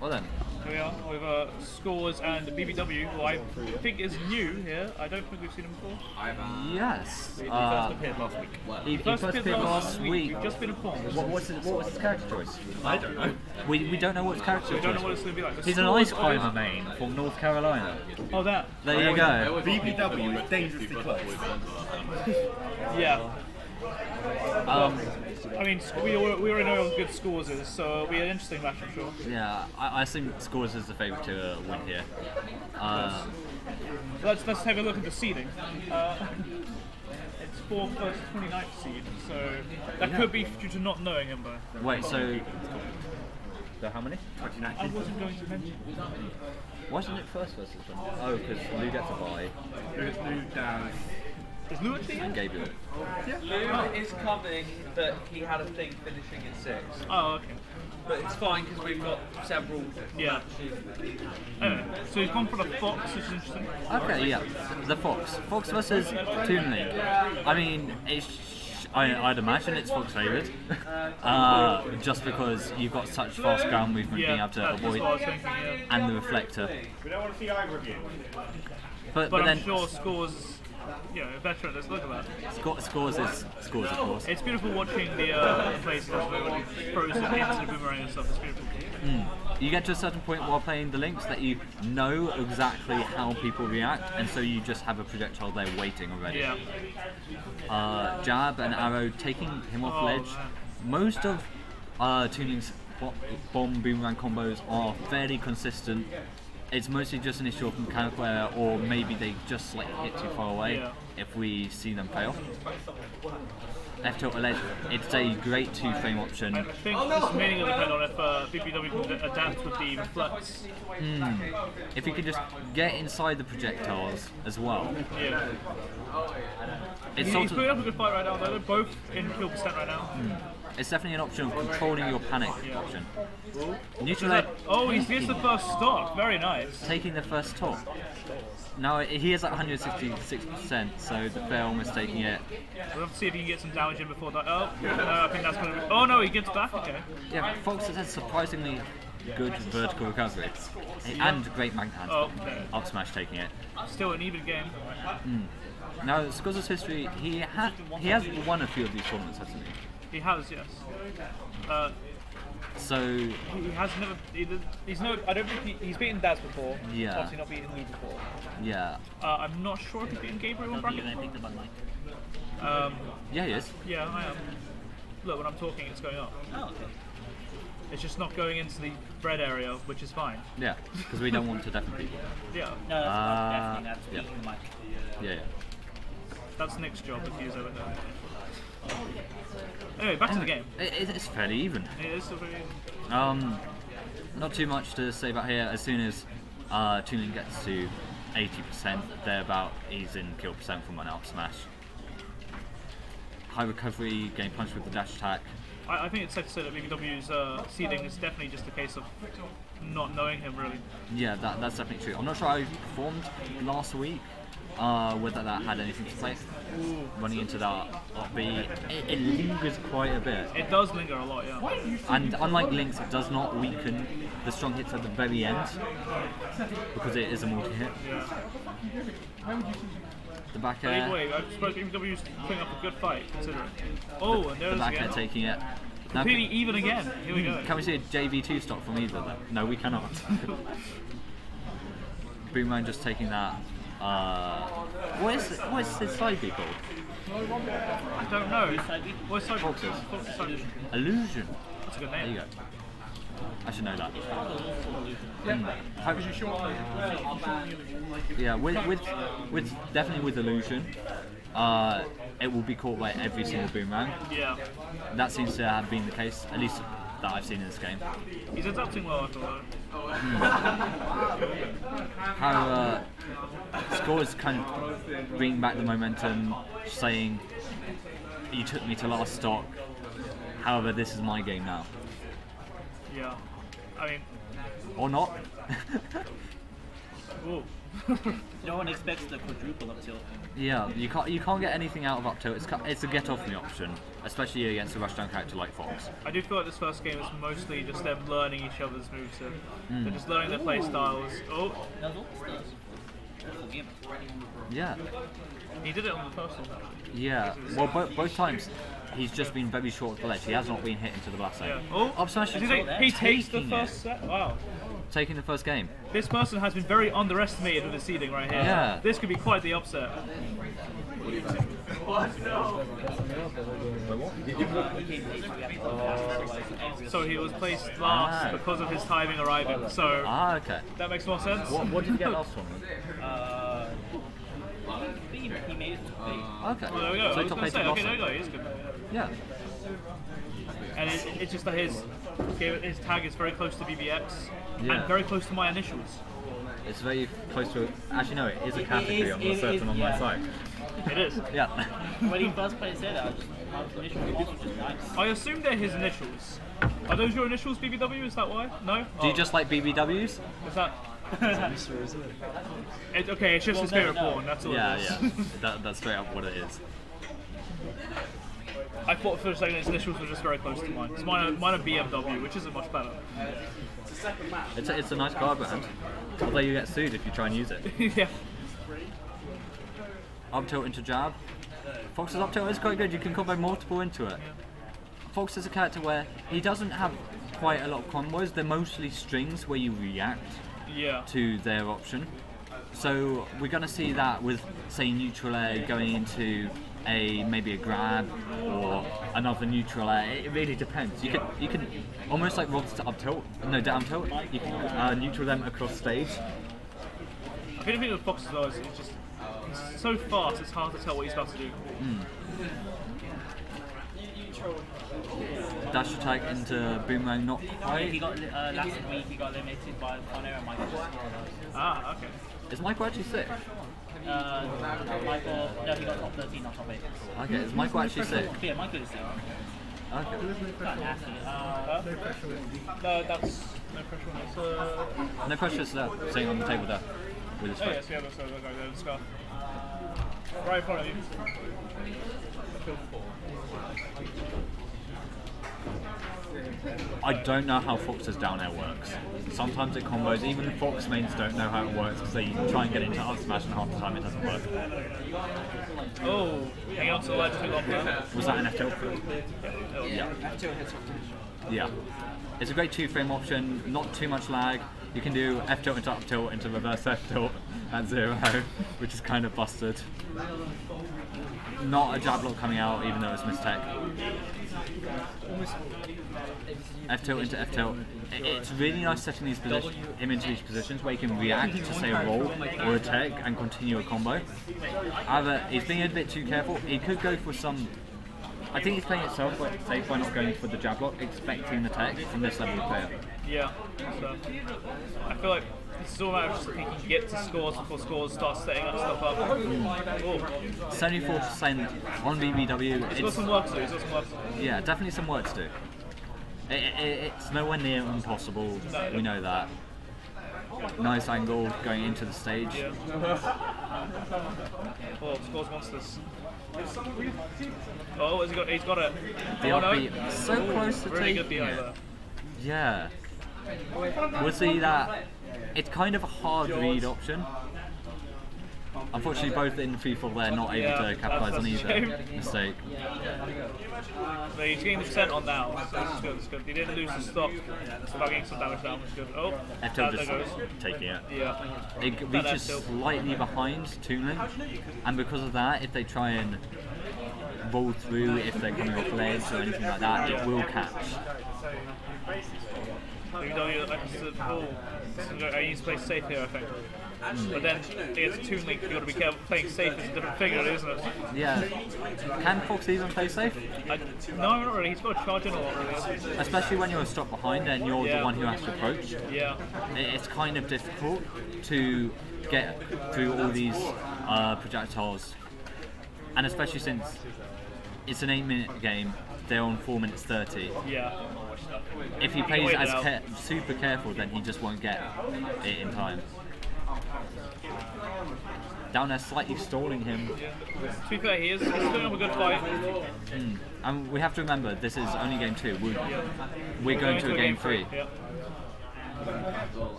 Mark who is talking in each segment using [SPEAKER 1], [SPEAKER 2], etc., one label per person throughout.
[SPEAKER 1] Well then.
[SPEAKER 2] Here we are with Skaws and BBW, who I think is new here. I don't think we've seen him before.
[SPEAKER 1] Yes.
[SPEAKER 2] He first appeared last week.
[SPEAKER 1] He first appeared last week.
[SPEAKER 2] We've just been informed.
[SPEAKER 1] What was his character choice?
[SPEAKER 3] I don't know.
[SPEAKER 1] We don't know what his character choice
[SPEAKER 2] We don't know what it's going to be like. The
[SPEAKER 1] He's an
[SPEAKER 2] Skaws
[SPEAKER 1] ice
[SPEAKER 2] of
[SPEAKER 1] climber
[SPEAKER 2] his-
[SPEAKER 1] main from North Carolina.
[SPEAKER 2] Oh, that.
[SPEAKER 1] There you go.
[SPEAKER 3] BBW is dangerously close.
[SPEAKER 2] Yeah.
[SPEAKER 1] Um,
[SPEAKER 2] I mean, we already know how good Skaws is, so it'll be an interesting match, I'm sure.
[SPEAKER 1] yeah, I assume Skaws is the favourite to win here.
[SPEAKER 2] Let's have a look at the seeding. It's 4th versus 29th seed, so that could be due to not knowing him, though.
[SPEAKER 1] Wait, so how many?
[SPEAKER 2] I wasn't going to mention.
[SPEAKER 1] Why isn't it first versus one? Oh, because Lou gets a bye
[SPEAKER 3] There's Lou down.
[SPEAKER 2] Is Lou at the
[SPEAKER 1] and
[SPEAKER 2] end?
[SPEAKER 1] Gabriel.
[SPEAKER 4] Lou is coming, but he had a thing finishing at 6.
[SPEAKER 2] Oh, okay.
[SPEAKER 4] But it's fine because we've got several
[SPEAKER 2] Yeah. Anyway, so he's gone for the Fox, which is interesting.
[SPEAKER 1] Okay, yeah, the Fox. Fox versus Toon League. I mean, I'd imagine it's Fox favoured, just because you've got such fast ground movement being able to
[SPEAKER 2] that's
[SPEAKER 1] avoid,
[SPEAKER 2] what I was thinking, yeah.
[SPEAKER 1] and the reflector.
[SPEAKER 3] We don't want to see either of you.
[SPEAKER 1] But
[SPEAKER 2] But I'm
[SPEAKER 1] then
[SPEAKER 2] sure Skaws, a veteran, let's look at that.
[SPEAKER 1] Scores, of course.
[SPEAKER 2] It's beautiful watching the places when he throws it into the boomerang and stuff. It's beautiful.
[SPEAKER 1] You get to a certain point while playing the links that you know exactly how people react, and so you just have a projectile there waiting already.
[SPEAKER 2] Yeah.
[SPEAKER 1] Jab and arrow taking him off ledge. Most of Toon League's bomb boomerang combos are fairly consistent. It's mostly just an issue of mechanical error, or maybe they just slightly hit too far away if we see them fail. F tilt or ledge, it's a great 2-frame option.
[SPEAKER 2] I think it's mainly going to depend on if BBW can adapt with the reflex.
[SPEAKER 1] If you can just get inside the projectiles as well.
[SPEAKER 2] Yeah.
[SPEAKER 1] It's
[SPEAKER 2] He's
[SPEAKER 1] sort
[SPEAKER 2] putting
[SPEAKER 1] of,
[SPEAKER 2] up a good fight right now, though. They're both in kill percent right now.
[SPEAKER 1] it's definitely an option of controlling your panic option. Neutral ledge,
[SPEAKER 2] Oh, he gets the first stock. Very nice.
[SPEAKER 1] taking the first top. Now he is at 166%, so the fair almost taking it.
[SPEAKER 2] We'll have to see if he can get some damage in before that. Oh, no, I think that's going to be... Oh, no, he gets back. Okay.
[SPEAKER 1] Yeah, Fox has had surprisingly good vertical recovery and great mag hand.
[SPEAKER 2] Oh, okay.
[SPEAKER 1] Up smash taking it.
[SPEAKER 2] Still an even game.
[SPEAKER 1] Now, Skaws' history, he has won a few of these tournaments, hasn't he?
[SPEAKER 2] He has, yes.
[SPEAKER 1] So
[SPEAKER 2] He has never... He's no... I don't think he's beaten Daz before.
[SPEAKER 1] Yeah.
[SPEAKER 2] Obviously not beaten Lou before.
[SPEAKER 1] yeah,
[SPEAKER 2] I'm not sure if he's beaten Gabriel in bracket.
[SPEAKER 1] yeah, he is.
[SPEAKER 2] Yeah, I am. Look, when I'm talking, it's going up.
[SPEAKER 5] Oh, okay.
[SPEAKER 2] It's just not going into the bread area, which is fine.
[SPEAKER 1] Yeah, because we don't want to deafen people.
[SPEAKER 2] Yeah,
[SPEAKER 5] No, that's not definitely not
[SPEAKER 1] yeah.
[SPEAKER 5] speaking much.
[SPEAKER 1] Yeah.
[SPEAKER 2] that's Nick's job if he's over there. Anyway, back to the game.
[SPEAKER 1] It's fairly even.
[SPEAKER 2] It is still very...
[SPEAKER 1] Not too much to say about here. As soon as Toon League gets to 80%, thereabout, he's in kill percent from an up smash. High recovery, getting punched with the dash attack.
[SPEAKER 2] I think it's safe to say that BBW's seeding is definitely just a case of not knowing him, really.
[SPEAKER 1] Yeah, that's definitely true. I'm not sure how he performed last week, whether that had anything to play. Running into that up B, it lingers quite a bit.
[SPEAKER 2] It does linger a lot, yeah.
[SPEAKER 1] And unlike Lynx, it does not weaken the strong hits at the very end, because it is a multi-hit. The back
[SPEAKER 2] But either
[SPEAKER 1] air,
[SPEAKER 2] way, I suppose BBW's putting up a good fight, considering. Oh, and
[SPEAKER 1] the
[SPEAKER 2] there's
[SPEAKER 1] back air
[SPEAKER 2] again.
[SPEAKER 1] taking it. Now,
[SPEAKER 2] Completely even again. Here we go.
[SPEAKER 1] can we see a JV2 stock from either of them? No, we cannot. Boomerang just taking that. What is his side B called?
[SPEAKER 2] I don't know. What's side?
[SPEAKER 1] Foxes.
[SPEAKER 2] Fox's side?
[SPEAKER 1] Illusion.
[SPEAKER 2] That's a good
[SPEAKER 1] There you
[SPEAKER 2] name.
[SPEAKER 1] go. I should know that. Yeah, with definitely with illusion, it will be caught by every single boomerang.
[SPEAKER 2] Yeah.
[SPEAKER 1] That seems to have been the case, at least that I've seen in this game.
[SPEAKER 2] He's adapting well, I thought.
[SPEAKER 1] How Skaws kind of bringing back the momentum, saying, "You took me to last stock. However, this is my game now."
[SPEAKER 2] Yeah. I mean,
[SPEAKER 1] Or not.
[SPEAKER 2] Ooh.
[SPEAKER 5] No one expects the quadruple up tilt.
[SPEAKER 1] Yeah, you can't get anything out of up tilt. It's a get off me option, especially against a rushdown character like Fox.
[SPEAKER 2] I do feel like this first game is mostly just them learning each other's moves. They're just learning their play styles. Oh,
[SPEAKER 5] That was all the stars. Beautiful game.
[SPEAKER 1] Yeah,
[SPEAKER 2] he did it on the first one.
[SPEAKER 1] yeah. Well, both times he's just been very short of the ledge. He has not been hit into the blast zone.
[SPEAKER 2] Yeah. Oh,
[SPEAKER 1] Up smash.
[SPEAKER 2] he takes the
[SPEAKER 1] taking
[SPEAKER 2] first
[SPEAKER 1] it.
[SPEAKER 2] set. Wow.
[SPEAKER 1] Taking the first game.
[SPEAKER 2] This person has been very underestimated with the seeding right here.
[SPEAKER 1] Yeah.
[SPEAKER 2] This could be quite the upset. So he was placed last because of his timing arriving. So
[SPEAKER 1] Okay.
[SPEAKER 2] that makes more sense.
[SPEAKER 1] What did you get last one?
[SPEAKER 5] He made it to big.
[SPEAKER 1] Okay.
[SPEAKER 2] Well, there we go.
[SPEAKER 1] So
[SPEAKER 2] I was
[SPEAKER 1] top
[SPEAKER 2] going to
[SPEAKER 1] eight
[SPEAKER 2] say,
[SPEAKER 1] to
[SPEAKER 2] okay,
[SPEAKER 1] loss
[SPEAKER 2] there we
[SPEAKER 1] then.
[SPEAKER 2] go. He's good.
[SPEAKER 1] Yeah.
[SPEAKER 2] And it's just that his tag is very close to BBX
[SPEAKER 1] Yeah.
[SPEAKER 2] and very close to my initials.
[SPEAKER 1] It's very close to. Actually, no, it is a category on the certain on my side.
[SPEAKER 2] It is.
[SPEAKER 1] Yeah.
[SPEAKER 5] When he first played it, my initial response was just nice.
[SPEAKER 2] I assume they're his initials. Are those your initials, BBW? Is that why? No?
[SPEAKER 1] Do you just like BBWs?
[SPEAKER 2] Is that... okay, it's just his favourite porn, that's all
[SPEAKER 1] Yeah,
[SPEAKER 2] it is.
[SPEAKER 1] yeah. That's straight up what it is.
[SPEAKER 2] I thought for a second his initials were just very close to mine. 'Cause mine are BMW, which isn't much better.
[SPEAKER 1] It's a nice card brand. Although you get sued if you try and use it.
[SPEAKER 2] Yeah.
[SPEAKER 1] Up tilt into jab. Fox's up tilt is quite good. You can combo multiple into it. Fox is a character where he doesn't have quite a lot of combos. They're mostly strings where you react
[SPEAKER 2] Yeah.
[SPEAKER 1] to their option. So we're going to see that with, say, neutral air going into maybe a grab or another neutral air. It really depends. You can almost like Rob's to up tilt, no down tilt. You can neutral them across stage.
[SPEAKER 2] I think the thing with Fox as well is it's just he's so fast it's hard to tell what he's about to do.
[SPEAKER 1] Dash attack into boomerang, not
[SPEAKER 5] He
[SPEAKER 1] quite.
[SPEAKER 5] got last week he got limited by Connor and Michael.
[SPEAKER 2] Ah, okay.
[SPEAKER 1] Is Michael actually sick?
[SPEAKER 5] Michael, no, he got top 13, not top 8.
[SPEAKER 1] Okay, is Michael actually sick?
[SPEAKER 5] Yeah, Michael is there.
[SPEAKER 1] Okay.
[SPEAKER 5] Not nasty.
[SPEAKER 2] No, that's no pressure on this.
[SPEAKER 1] No pressure, there, sitting on the table there with his
[SPEAKER 2] Oh
[SPEAKER 1] foot.
[SPEAKER 2] yes, yeah, that's the guy there, the scarf. Right in front of you.
[SPEAKER 1] I don't know how Fox's down air works. Sometimes it combos, even Fox mains don't know how it works because they try and get into up smash and half the time it doesn't work.
[SPEAKER 2] Oh, hang on to the ledge too long there.
[SPEAKER 1] Was that an F tilt?
[SPEAKER 2] Yeah.
[SPEAKER 1] Yeah. It's a great 2-frame option, not too much lag. You can do F tilt into up tilt into reverse F tilt at 0, which is kind of busted. Not a jab block coming out, even though it's mistech. F tilt into F tilt. It's really nice setting these him into these positions where he can react to say a roll or a tech and continue a combo. However, he's being a bit too careful. He could go for some. I think he's playing it safe by not going for the jab block, expecting the tech from this level of player.
[SPEAKER 2] Yeah. So I feel like it's all about just if he can get to scores before scores start setting up stuff up. Oh.
[SPEAKER 1] 74% on BBW.
[SPEAKER 2] He's got some work to do. He's got some work to do.
[SPEAKER 1] Yeah, definitely some work to do. It's nowhere near impossible. We know that. Nice angle going into the stage.
[SPEAKER 2] Yeah. Oh, scores monsters. Oh, has he got? He's got it.
[SPEAKER 1] The
[SPEAKER 2] Oh no.
[SPEAKER 1] offbeat, so close to
[SPEAKER 2] Really good
[SPEAKER 1] taking
[SPEAKER 2] BI
[SPEAKER 1] it.
[SPEAKER 2] there.
[SPEAKER 1] Yeah. We'll see that it's kind of a hard read option. Unfortunately, both in FIFA they're not able to capitalise on
[SPEAKER 2] that's a
[SPEAKER 1] either
[SPEAKER 2] shame.
[SPEAKER 1] mistake.
[SPEAKER 2] But he's getting the percent on now, so it's good. It's good. He didn't lose the stock by getting some damage down, which is good. Oh,
[SPEAKER 1] F
[SPEAKER 2] there
[SPEAKER 1] just
[SPEAKER 2] goes.
[SPEAKER 1] taking it.
[SPEAKER 2] Yeah.
[SPEAKER 1] It reaches slightly behind Toon Link, and because of that, if they try and roll through, if they're coming off ledge or anything like that, it will catch.
[SPEAKER 2] BBW, I need to play safe here, I think. But then against Toon Link, you've got to be careful. Playing safe is a different figure, isn't it?
[SPEAKER 1] Yeah. Can Fox even play safe?
[SPEAKER 2] No, not really. He's got to charge in a lot, really.
[SPEAKER 1] Especially when you're a stop behind and you're the one who has to approach.
[SPEAKER 2] Yeah.
[SPEAKER 1] It's kind of difficult to get through all these projectiles. And especially since it's an 8-minute game, they're on 4 minutes 30.
[SPEAKER 2] Yeah.
[SPEAKER 1] If he plays as super careful, then he just won't get it in time. Down there slightly stalling him.
[SPEAKER 2] To be fair, he's putting up a good fight.
[SPEAKER 1] And we have to remember, this is only game 2. We're going to a game 3.
[SPEAKER 2] Yeah.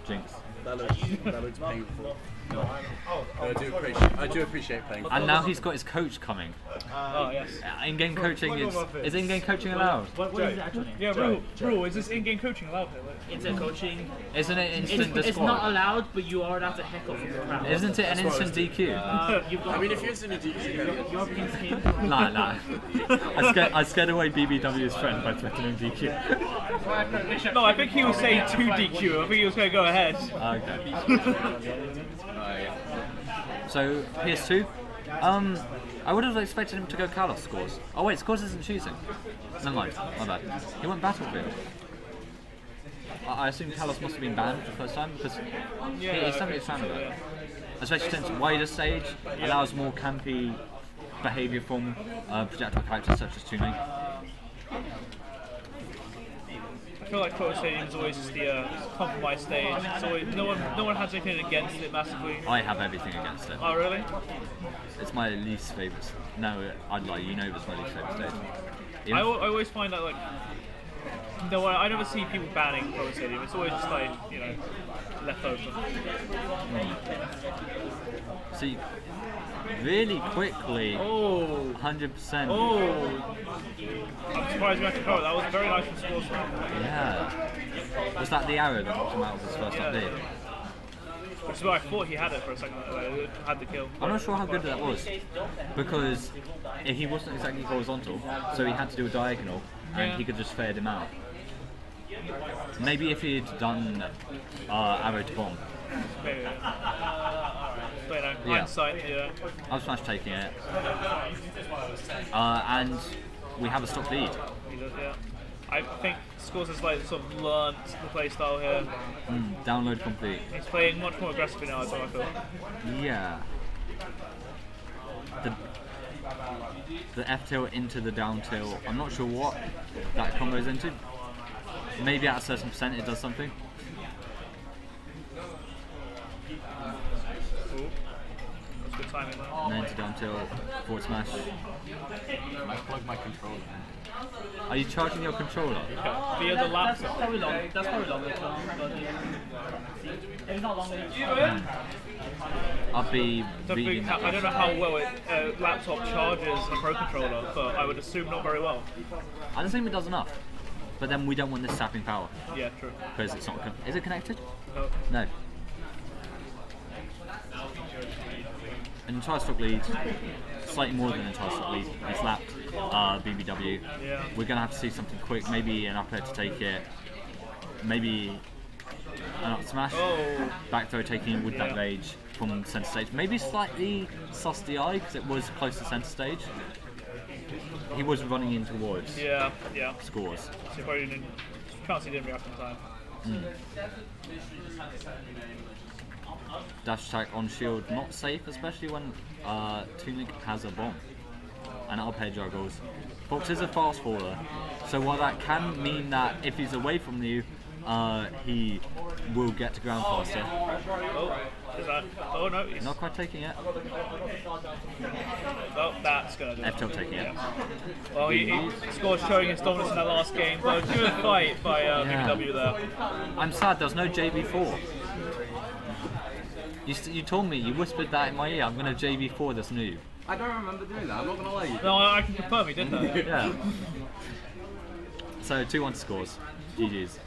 [SPEAKER 1] Jinx.
[SPEAKER 3] That looks painful. I do appreciate playing.
[SPEAKER 1] And now he's got his coach coming.
[SPEAKER 2] Oh yes.
[SPEAKER 1] In-game coaching is in-game coaching allowed?
[SPEAKER 5] What is the actual name?
[SPEAKER 2] Yeah, bro, is this in-game coaching allowed here? Like,
[SPEAKER 5] Instant coaching.
[SPEAKER 1] Isn't it instant
[SPEAKER 5] It's
[SPEAKER 1] disqual?
[SPEAKER 5] not allowed, but you are allowed to heckle from the crowd.
[SPEAKER 1] Isn't it an instant DQ?
[SPEAKER 5] You've got
[SPEAKER 3] I mean, if you're in a DQ,
[SPEAKER 5] your pink skin.
[SPEAKER 1] Nah. I scared away BBW's friend by threatening DQ.
[SPEAKER 2] no, I think he was saying 2 DQ. I think he was going to go ahead.
[SPEAKER 1] Okay. So PS2, I would have expected him to go Kalos Skaws. Oh wait, Skaws isn't choosing. Never mind, my bad. He went Battlefield. I assume Kalos must have been banned the first time because he's something it's fan of it. Especially since wider stage allows more campy behaviour from projectile characters such as Tuning.
[SPEAKER 2] I feel like Pro Stadium is always just the compromise stage. It's always, no one has anything against it massively.
[SPEAKER 1] I have everything against it.
[SPEAKER 2] Oh really?
[SPEAKER 1] It's my least favourite. No, I'd lie. You know it's my least favourite stage.
[SPEAKER 2] I always find that like, no, I never see people banning Pro Stadium. It's always just like, you know, left open.
[SPEAKER 1] See, really quickly,
[SPEAKER 2] Oh,
[SPEAKER 1] 100%.
[SPEAKER 2] oh! I'm surprised we actually covered. That was very nice from Skaws.
[SPEAKER 1] Yeah. Was that the arrow that knocked him out of his first update?
[SPEAKER 2] Which is why I thought he had it for a second. Had the kill.
[SPEAKER 1] I'm not sure how good that was because he wasn't exactly horizontal, so he had to do a diagonal, and he could just fade him out. Maybe if he'd done arrow to bomb.
[SPEAKER 2] Maybe. But you know, hindsight, yeah.
[SPEAKER 1] I've smash taking it, and we have a stock lead.
[SPEAKER 2] He does, yeah. I think Skaws has like sort of learnt the play style here.
[SPEAKER 1] Download complete.
[SPEAKER 2] He's playing much more aggressively now, as well, I feel.
[SPEAKER 1] Yeah. The F tilt into the down tilt. I'm not sure what that combo's into. Maybe at a certain percent it does something.
[SPEAKER 2] Ooh. That's good timing there.
[SPEAKER 1] And then to down tilt, forward smash.
[SPEAKER 3] I plug my controller.
[SPEAKER 1] Are you charging your controller?
[SPEAKER 2] Via the laptop.
[SPEAKER 5] Probably long. That's probably longer. It's not longer.
[SPEAKER 1] I'll be reading that.
[SPEAKER 2] I don't know how well a laptop charges a Pro controller, but I would assume not very well.
[SPEAKER 1] I don't think it does enough. But then we don't want this sapping power
[SPEAKER 2] Yeah, true.
[SPEAKER 1] because it's not. Is it connected?
[SPEAKER 2] No.
[SPEAKER 1] No. An entire stock lead, slightly more than an entire stock lead. He's lapped BBW.
[SPEAKER 2] Yeah.
[SPEAKER 1] We're gonna have to see something quick. Maybe an up air to take it. Maybe an up smash.
[SPEAKER 2] Oh.
[SPEAKER 1] Back throw taking with that rage from centre stage. Maybe slightly sus the eye because it was close to centre stage. He was running in towards
[SPEAKER 2] Yeah.
[SPEAKER 1] Skaws.
[SPEAKER 2] So you probably didn't. Chance he didn't react in time.
[SPEAKER 1] Dash attack on shield, not safe, especially when Tunic has a bomb. And up air juggles. Fox is a fast faller, so while that can mean that if he's away from you, he will get to ground faster.
[SPEAKER 2] Oh, is that? Oh no, he's
[SPEAKER 1] Not quite taking it.
[SPEAKER 2] Oh, that's gonna do it.
[SPEAKER 1] F tilt taking it.
[SPEAKER 2] Well, he Skaws showing his dominance in that last game, but good fight by BBW there.
[SPEAKER 1] I'm sad there's no JV4. You told me, you whispered that in my ear, I'm going to JV4 this noob.
[SPEAKER 3] I don't remember doing that. I'm not gonna lie. You.
[SPEAKER 2] No, I can confirm he did that.
[SPEAKER 1] Yeah. So 2-1 Skaws. GG's.